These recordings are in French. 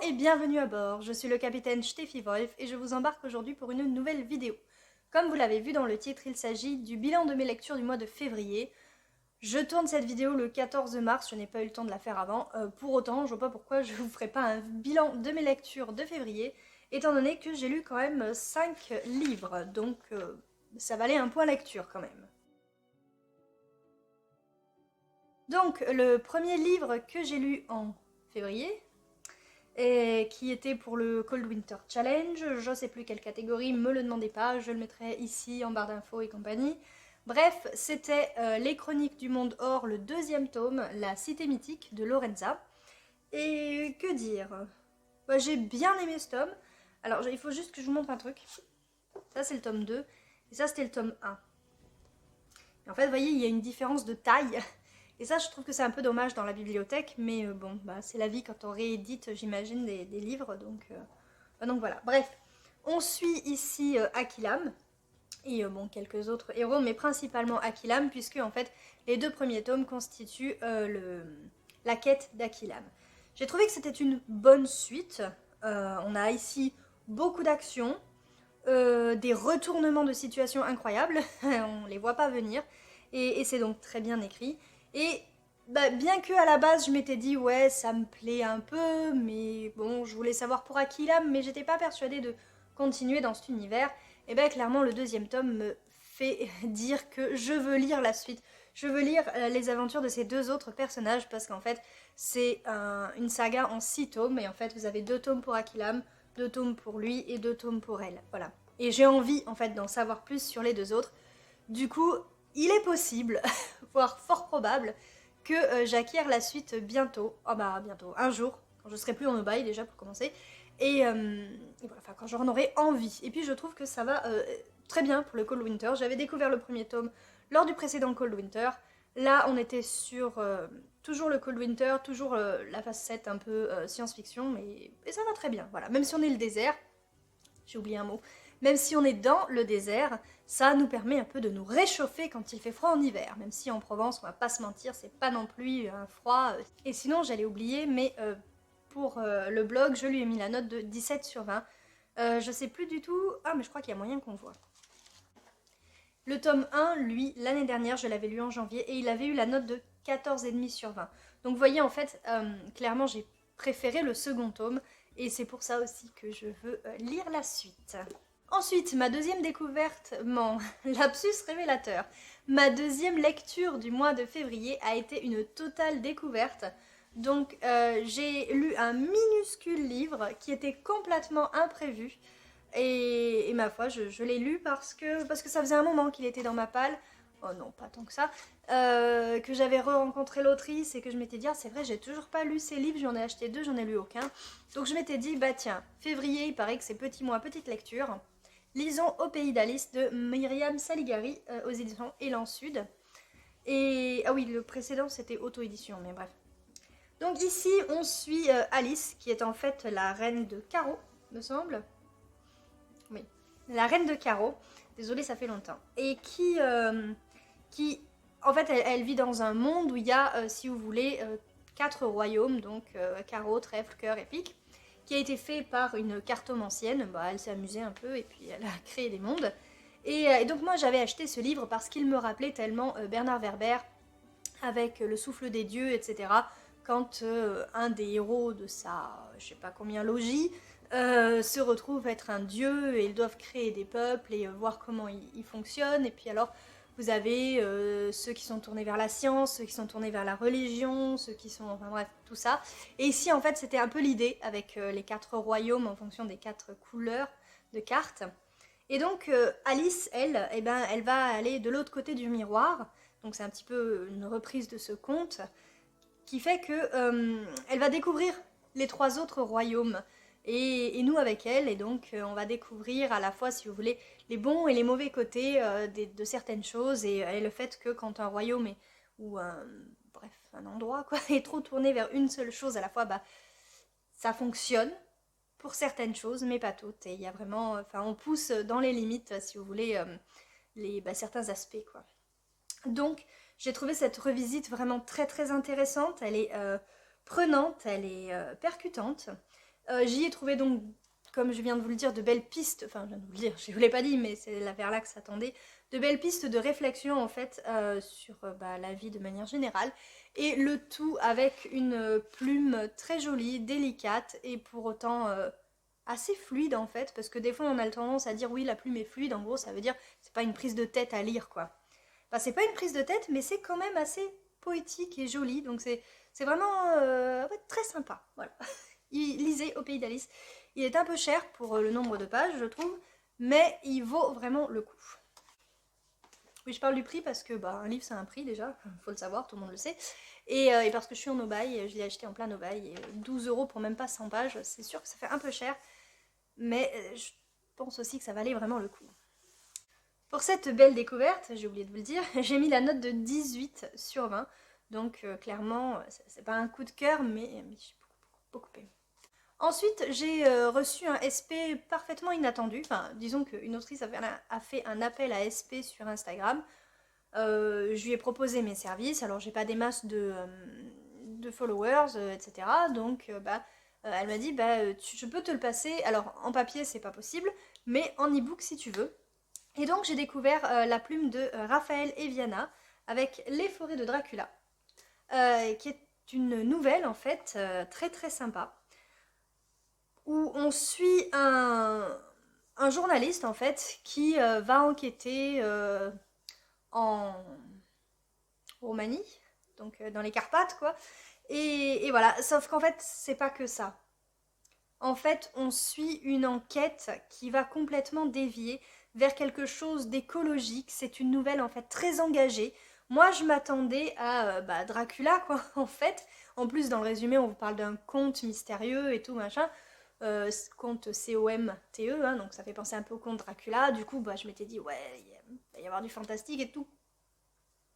et bienvenue à bord, je suis le capitaine Steffi Wolf et je vous embarque aujourd'hui pour une nouvelle vidéo. Comme vous l'avez vu dans le titre, il s'agit du bilan de mes lectures du mois de février. Je tourne cette vidéo le 14 mars, je n'ai pas eu le temps de la faire avant. Pour autant, je vois pas pourquoi je vous ferai pas un bilan de mes lectures de février, étant donné que j'ai lu quand même 5 livres, donc ça valait un point lecture quand même. Donc, le premier livre que j'ai lu en février, et qui était pour le Cold Winter Challenge, je sais plus quelle catégorie, me le demandez pas, je le mettrai ici en barre d'infos et compagnie. Bref, c'était Les Chroniques du Monde Or, le deuxième tome, La Cité Mythique de Lorenza. Et que dire, bah, j'ai bien aimé ce tome. Alors il faut juste que je vous montre un truc. Ça c'est le tome 2, et ça c'était le tome 1. Et en fait, vous voyez, il y a une différence de taille. Et ça, je trouve que c'est un peu dommage dans la bibliothèque, mais bon, bah, c'est la vie quand on réédite, j'imagine, des livres, donc voilà. Bref, on suit ici Akilam, et bon, quelques autres héros, mais principalement Akilam, puisque en fait, les 2 premiers tomes constituent la quête d'Akilam. J'ai trouvé que c'était une bonne suite. On a ici beaucoup d'actions, des retournements de situation incroyables, on les voit pas venir, et c'est donc très bien écrit. Et bah, bien que à la base je m'étais dit ouais ça me plaît un peu, mais bon je voulais savoir pour Akilam, mais j'étais pas persuadée de continuer dans cet univers, et ben clairement le deuxième tome me fait dire que je veux lire la suite. Je veux lire les aventures de ces 2 autres personnages parce qu'en fait c'est une saga en 6 tomes, et en fait vous avez 2 tomes pour Akilam, 2 tomes pour lui et 2 tomes pour elle. Voilà. Et j'ai envie en fait d'en savoir plus sur les 2 autres. Du coup, il est possible, voire fort probable, que j'acquière la suite bientôt. Oh bah bientôt, un jour, quand je serai plus en aubaï déjà pour commencer. Et voilà, enfin quand j'en aurai envie. Et puis je trouve que ça va très bien pour le Cold Winter. J'avais découvert le premier tome lors du précédent Cold Winter. Là, on était sur toujours le Cold Winter, toujours la phase 7 un peu science-fiction, mais et ça va très bien. Voilà, même si on est le désert, j'ai oublié un mot, même si on est dans le désert, ça nous permet un peu de nous réchauffer quand il fait froid en hiver, même si en Provence, on va pas se mentir, c'est pas non plus un froid. Et sinon, j'allais oublier, mais pour le blog, je lui ai mis la note de 17 sur 20. Je sais plus du tout... Ah, mais je crois qu'il y a moyen qu'on voit. Le tome 1, lui, l'année dernière, je l'avais lu en janvier, et il avait eu la note de 14,5 sur 20. Donc vous voyez, en fait, clairement, j'ai préféré le second tome, et c'est pour ça aussi que je veux lire la suite. Ensuite, ma deuxième découverte, mon lapsus révélateur, ma deuxième lecture du mois de février a été une totale découverte. Donc j'ai lu un minuscule livre qui était complètement imprévu. Et ma foi, je l'ai lu parce que ça faisait un moment qu'il était dans ma palle. Oh non, pas tant que ça. Que j'avais re-rencontré l'autrice et que je m'étais dit, ah, c'est vrai, j'ai toujours pas lu ces livres, j'en ai acheté 2, j'en ai lu aucun. Donc je m'étais dit, bah tiens, février, il paraît que c'est petit mois, petite lecture. Lisons Au pays d'Alice de Myriam Saligari aux éditions Élan Sud. Et ah oui, le précédent c'était auto-édition, mais bref. Donc ici, on suit Alice, qui est en fait la reine de Carreau, me semble. Oui, la reine de Carreau. Désolée, ça fait longtemps. Et qui en fait, elle vit dans un monde où il y a, si vous voulez, 4 royaumes, donc Carreau, Trèfle, Cœur et Pique, qui a été fait par une cartomancienne. Bah, elle s'est amusée un peu et puis elle a créé des mondes. Et donc moi j'avais acheté ce livre parce qu'il me rappelait tellement Bernard Werber avec Le souffle des dieux, etc. Quand un des héros de sa, je sais pas combien, logis se retrouve être un dieu et ils doivent créer des peuples et voir comment ils fonctionnent. Et puis alors vous avez ceux qui sont tournés vers la science, ceux qui sont tournés vers la religion, ceux qui sont... Enfin bref, tout ça. Et ici, en fait, c'était un peu l'idée avec les 4 royaumes en fonction des 4 couleurs de cartes. Et donc, Alice, elle, eh ben, elle va aller de l'autre côté du miroir. Donc c'est un petit peu une reprise de ce conte qui fait que elle va découvrir les 3 autres royaumes. Et nous avec elle, et donc on va découvrir à la fois, si vous voulez, les bons et les mauvais côtés de certaines choses, et le fait que quand un royaume est, ou bref, un endroit quoi, est trop tourné vers une seule chose à la fois, bah, ça fonctionne pour certaines choses, mais pas toutes, et il y a vraiment, enfin on pousse dans les limites, si vous voulez, certains aspects quoi. Donc j'ai trouvé cette revisite vraiment très très intéressante, elle est prenante, elle est percutante. J'y ai trouvé donc, comme je viens de vous le dire, de belles pistes, enfin je viens de vous le dire, je ne vous l'ai pas dit, mais c'est vers là que ça tendait, de belles pistes de réflexion en fait sur la vie de manière générale, et le tout avec une plume très jolie, délicate, et pour autant assez fluide en fait, parce que des fois on a tendance à dire oui la plume est fluide, en gros ça veut dire c'est pas une prise de tête à lire quoi. Enfin c'est pas une prise de tête, mais c'est quand même assez poétique et joli, donc c'est vraiment ouais, très sympa, voilà. Lisez Au pays d'Alice. Il est un peu cher pour le nombre de pages, je trouve, mais il vaut vraiment le coup. Oui, je parle du prix parce que un livre c'est un prix déjà, faut le savoir, tout le monde le sait. Et parce que je suis en aubaille, je l'ai acheté en plein aubaille, et 12 € pour même pas 100 pages, c'est sûr que ça fait un peu cher, mais je pense aussi que ça valait vraiment le coup. Pour cette belle découverte, j'ai oublié de vous le dire, j'ai mis la note de 18 sur 20, donc clairement, c'est pas un coup de cœur, mais j'ai beaucoup aimé. Ensuite, j'ai reçu un SP parfaitement inattendu. Enfin, disons qu'une autrice a fait un appel à SP sur Instagram. Je lui ai proposé mes services. Alors, j'ai pas des masses de followers, etc. Donc, elle m'a dit, je peux te le passer. Alors, en papier, c'est pas possible, mais en e-book si tu veux. Et donc, j'ai découvert la plume de Raphaël et Viana avec Les forêts de Dracula, qui est une nouvelle en fait très très sympa, où on suit un journaliste en fait qui va enquêter en Roumanie, donc dans les Carpates quoi. Et voilà, sauf qu'en fait c'est pas que ça. En fait on suit une enquête qui va complètement dévier vers quelque chose d'écologique. C'est une nouvelle en fait très engagée. Moi je m'attendais à Dracula quoi en fait. En plus dans le résumé on vous parle d'un conte mystérieux et tout machin. Conte C-O-M-T-E, hein, donc ça fait penser un peu au conte Dracula. Du coup, je m'étais dit, ouais, il va y avoir du fantastique et tout.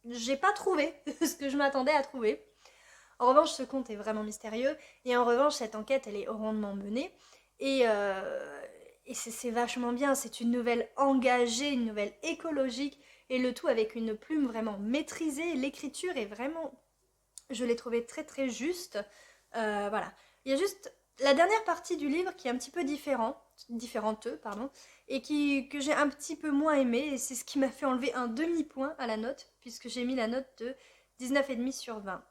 J'ai pas trouvé ce que je m'attendais à trouver. En revanche, ce conte est vraiment mystérieux. Et en revanche, cette enquête, elle est rondement menée. Et c'est vachement bien. C'est une nouvelle engagée, une nouvelle écologique. Et le tout avec une plume vraiment maîtrisée. L'écriture est vraiment... Je l'ai trouvée très très juste. Voilà. Il y a juste la dernière partie du livre qui est un petit peu différente, et que j'ai un petit peu moins aimé, et c'est ce qui m'a fait enlever un demi-point à la note, puisque j'ai mis la note de 19,5 sur 20.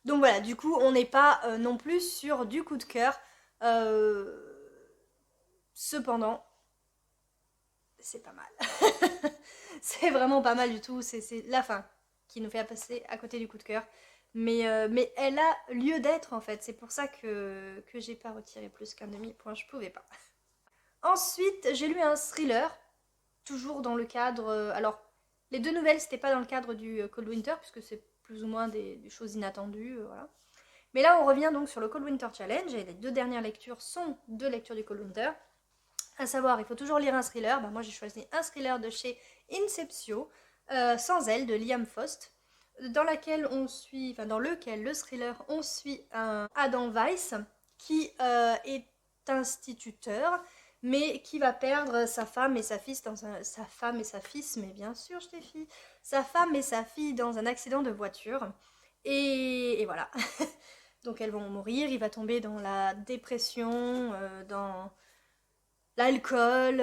Donc voilà, du coup, on n'est pas non plus sur du coup de cœur. Cependant, c'est pas mal. C'est vraiment pas mal du tout, c'est la fin qui nous fait passer à côté du coup de cœur. Mais elle a lieu d'être en fait, c'est pour ça que j'ai pas retiré plus qu'un demi-point, je pouvais pas. Ensuite, j'ai lu un thriller, toujours dans le cadre... alors, les deux nouvelles, c'était pas dans le cadre du Cold Winter, puisque c'est plus ou moins des choses inattendues, voilà. Mais là, on revient donc sur le Cold Winter Challenge, et les deux dernières lectures sont deux lectures du Cold Winter. À savoir, il faut toujours lire un thriller. Moi, j'ai choisi un thriller de chez Inceptio, Sans elle, de Liam Faust, dans lequel le thriller, on suit un Adam Weiss qui est instituteur, mais qui va perdre sa femme et sa fille sa femme et sa fille, mais bien sûr, je t'ai fait sa femme et sa fille dans un accident de voiture. Et voilà. Donc elles vont mourir, il va tomber dans la dépression, dans l'alcool,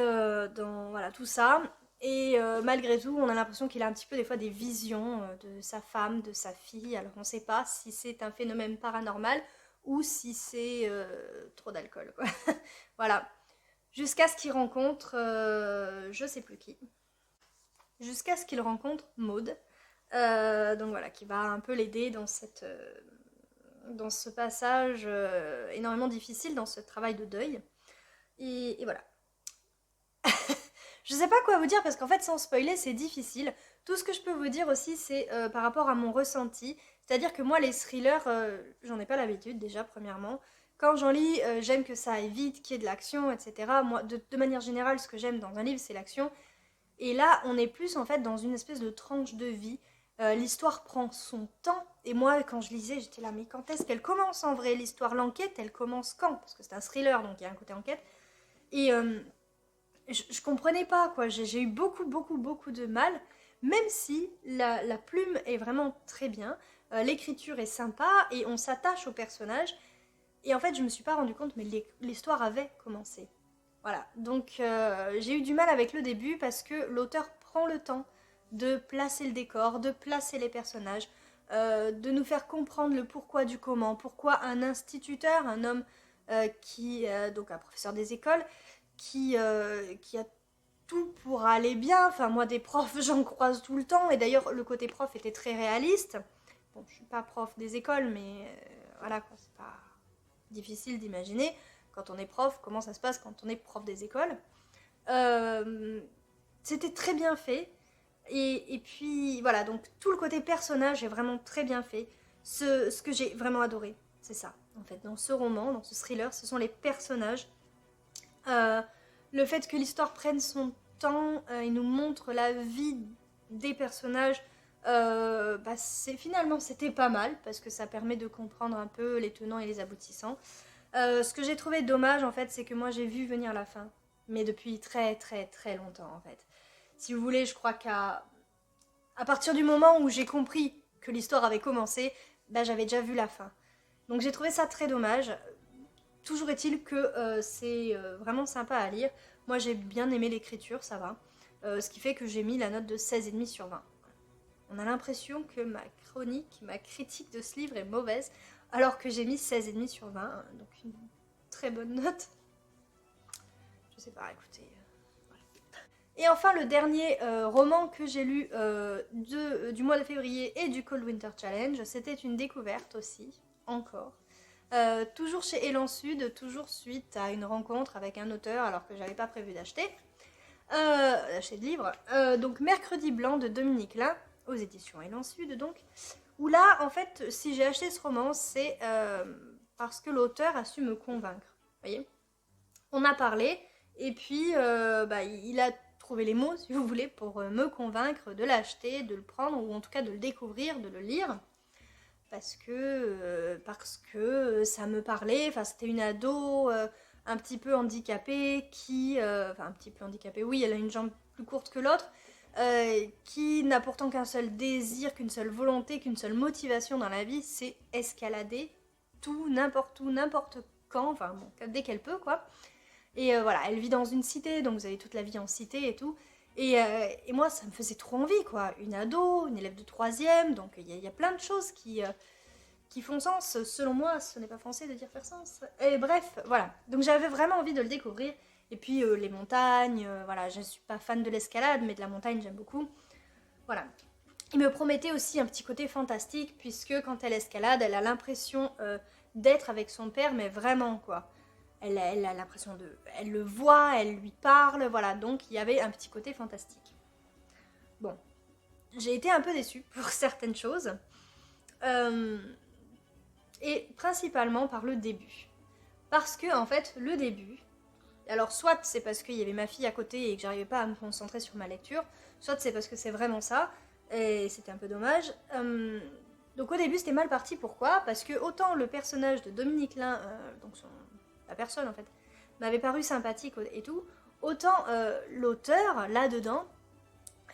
dans voilà tout ça. Et malgré tout, on a l'impression qu'il a un petit peu des fois des visions de sa femme, de sa fille. Alors on ne sait pas si c'est un phénomène paranormal ou si c'est trop d'alcool, quoi. Voilà. Jusqu'à ce qu'il rencontre, je sais plus qui. Jusqu'à ce qu'il rencontre Maud. Donc voilà, qui va un peu l'aider dans dans ce passage énormément difficile, dans ce travail de deuil. Et voilà. Je sais pas quoi vous dire parce qu'en fait, sans spoiler, c'est difficile. Tout ce que je peux vous dire aussi, c'est par rapport à mon ressenti. C'est-à-dire que moi, les thrillers, j'en ai pas l'habitude déjà, premièrement. Quand j'en lis, j'aime que ça aille vite, qu'il y ait de l'action, etc. Moi, de manière générale, ce que j'aime dans un livre, c'est l'action. Et là, on est plus en fait dans une espèce de tranche de vie. L'histoire prend son temps. Et moi, quand je lisais, j'étais là, mais quand est-ce qu'elle commence en vrai l'histoire? L'enquête, elle commence quand? Parce que c'est un thriller, donc il y a un côté enquête. Et je comprenais pas, quoi. J'ai eu beaucoup de mal, même si la plume est vraiment très bien. L'écriture est sympa et on s'attache au personnage. Et en fait, je me suis pas rendu compte, mais l'histoire avait commencé. Voilà, donc j'ai eu du mal avec le début parce que l'auteur prend le temps de placer le décor, de placer les personnages, de nous faire comprendre le pourquoi du comment, pourquoi un instituteur, un homme donc un professeur des écoles, qui a tout pour aller bien. Enfin, moi, des profs, j'en croise tout le temps. Et d'ailleurs, le côté prof était très réaliste. Bon, je suis pas prof des écoles, mais voilà, quoi, c'est pas difficile d'imaginer quand on est prof, comment ça se passe quand on est prof des écoles. C'était très bien fait. Et puis, voilà, donc tout le côté personnage est vraiment très bien fait. Ce que j'ai vraiment adoré, c'est ça, en fait, dans ce roman, dans ce thriller, ce sont les personnages. Euh, le fait que l'histoire prenne son temps et nous montre la vie des personnages, finalement c'était pas mal parce que ça permet de comprendre un peu les tenants et les aboutissants. Ce que j'ai trouvé dommage en fait, c'est que moi j'ai vu venir la fin, mais depuis très très très longtemps en fait. Si vous voulez, je crois à partir du moment où j'ai compris que l'histoire avait commencé, j'avais déjà vu la fin. Donc j'ai trouvé ça très dommage. Toujours est-il que c'est vraiment sympa à lire. Moi j'ai bien aimé l'écriture, ça va. Ce qui fait que j'ai mis la note de 16,5 sur 20. On a l'impression que ma chronique, ma critique de ce livre est mauvaise, alors que j'ai mis 16,5 sur 20, donc une très bonne note. Je sais pas, écoutez. Voilà. Et enfin, le dernier roman que j'ai lu du mois de février et du Cold Winter Challenge, c'était une découverte aussi, encore. Toujours chez Élan Sud, toujours suite à une rencontre avec un auteur alors que j'avais pas prévu d'acheter de livres. Donc Mercredi blanc de Dominique Lain, aux éditions Élan Sud donc, où là en fait si j'ai acheté ce roman c'est parce que l'auteur a su me convaincre, vous voyez. On a parlé et puis il a trouvé les mots si vous voulez pour me convaincre de l'acheter, de le prendre ou en tout cas de le découvrir, de le lire. Parce que ça me parlait, enfin c'était une ado un petit peu handicapée enfin un petit peu handicapée, oui elle a une jambe plus courte que l'autre, qui n'a pourtant qu'un seul désir, qu'une seule volonté, qu'une seule motivation dans la vie, c'est escalader tout, n'importe quand, enfin bon, dès qu'elle peut quoi. Et voilà, elle vit dans une cité, donc vous avez toute la vie en cité et tout. Et moi, ça me faisait trop envie, quoi. Une ado, une élève de 3e, donc il y a plein de choses qui font sens. Selon moi, ce n'est pas français de dire faire sens. Et bref, voilà. Donc j'avais vraiment envie de le découvrir. Et puis les montagnes, voilà, je ne suis pas fan de l'escalade, mais de la montagne, j'aime beaucoup. Voilà. Il me promettait aussi un petit côté fantastique, puisque quand elle escalade, elle a l'impression d'être avec son père, mais vraiment, quoi. Elle a l'impression de... Elle le voit, elle lui parle, voilà. Donc il y avait un petit côté fantastique. Bon. J'ai été un peu déçue pour certaines choses. Et principalement par le début. Parce que, en fait, le début... Alors, soit c'est parce qu'il y avait ma fille à côté et que j'arrivais pas à me concentrer sur ma lecture, soit c'est parce que c'est vraiment ça, et c'était un peu dommage. Donc au début, c'était mal parti. Pourquoi ? Parce que autant le personnage de Dominique Lain, donc la personne en fait, m'avait paru sympathique et tout, autant l'auteur, là-dedans,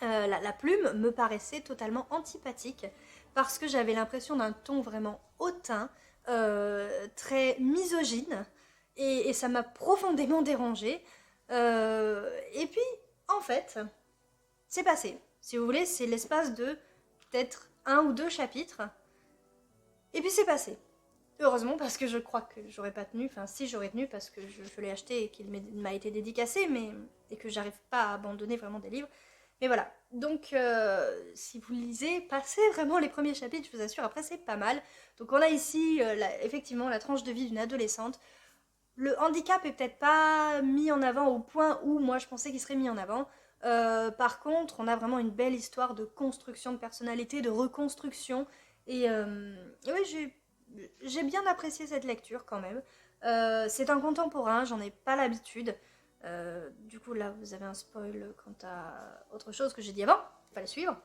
la plume, me paraissait totalement antipathique, parce que j'avais l'impression d'un ton vraiment hautain, très misogyne, et ça m'a profondément dérangée. Et puis, en fait, c'est passé. Si vous voulez, c'est l'espace de peut-être 1 ou 2 chapitres, et puis c'est passé. Heureusement, parce que je crois que j'aurais pas tenu, enfin si j'aurais tenu parce que je l'ai acheté et qu'il m'a été dédicacé, et que j'arrive pas à abandonner vraiment des livres. Mais voilà, donc si vous lisez, passez vraiment les premiers chapitres, je vous assure, après c'est pas mal. Donc on a ici effectivement la tranche de vie d'une adolescente. Le handicap est peut-être pas mis en avant au point où moi je pensais qu'il serait mis en avant. Par contre, on a vraiment une belle histoire de construction de personnalité, de reconstruction. Et oui, j'ai bien apprécié cette lecture quand même. C'est un contemporain, j'en ai pas l'habitude. Du coup, là, vous avez un spoil quant à autre chose que j'ai dit avant. Fallait suivre.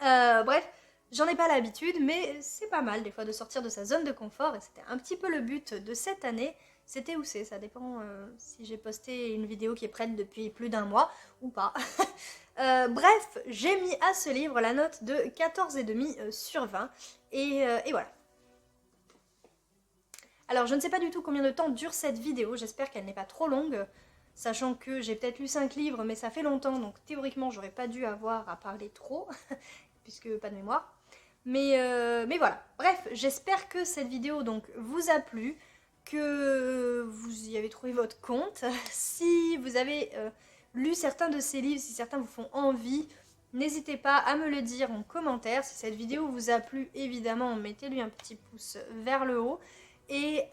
Bref, j'en ai pas l'habitude, mais c'est pas mal des fois de sortir de sa zone de confort. Et c'était un petit peu le but de cette année. C'était où c'est, ça dépend si j'ai posté une vidéo qui est prête depuis plus d'1 mois ou pas. Bref, j'ai mis à ce livre la note de 14,5 sur 20. Et voilà. Alors je ne sais pas du tout combien de temps dure cette vidéo, j'espère qu'elle n'est pas trop longue, sachant que j'ai peut-être lu 5 livres mais ça fait longtemps donc théoriquement j'aurais pas dû avoir à parler trop, puisque pas de mémoire. Mais voilà, bref, j'espère que cette vidéo donc vous a plu, que vous y avez trouvé votre compte. Si vous avez lu certains de ces livres, si certains vous font envie, n'hésitez pas à me le dire en commentaire. Si cette vidéo vous a plu, évidemment, mettez-lui un petit pouce vers le haut. Et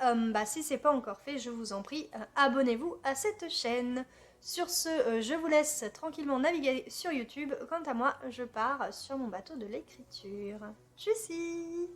si c'est pas encore fait, je vous en prie, abonnez-vous à cette chaîne. Sur ce, je vous laisse tranquillement naviguer sur YouTube. Quant à moi, je pars sur mon bateau de l'écriture. Tchussy!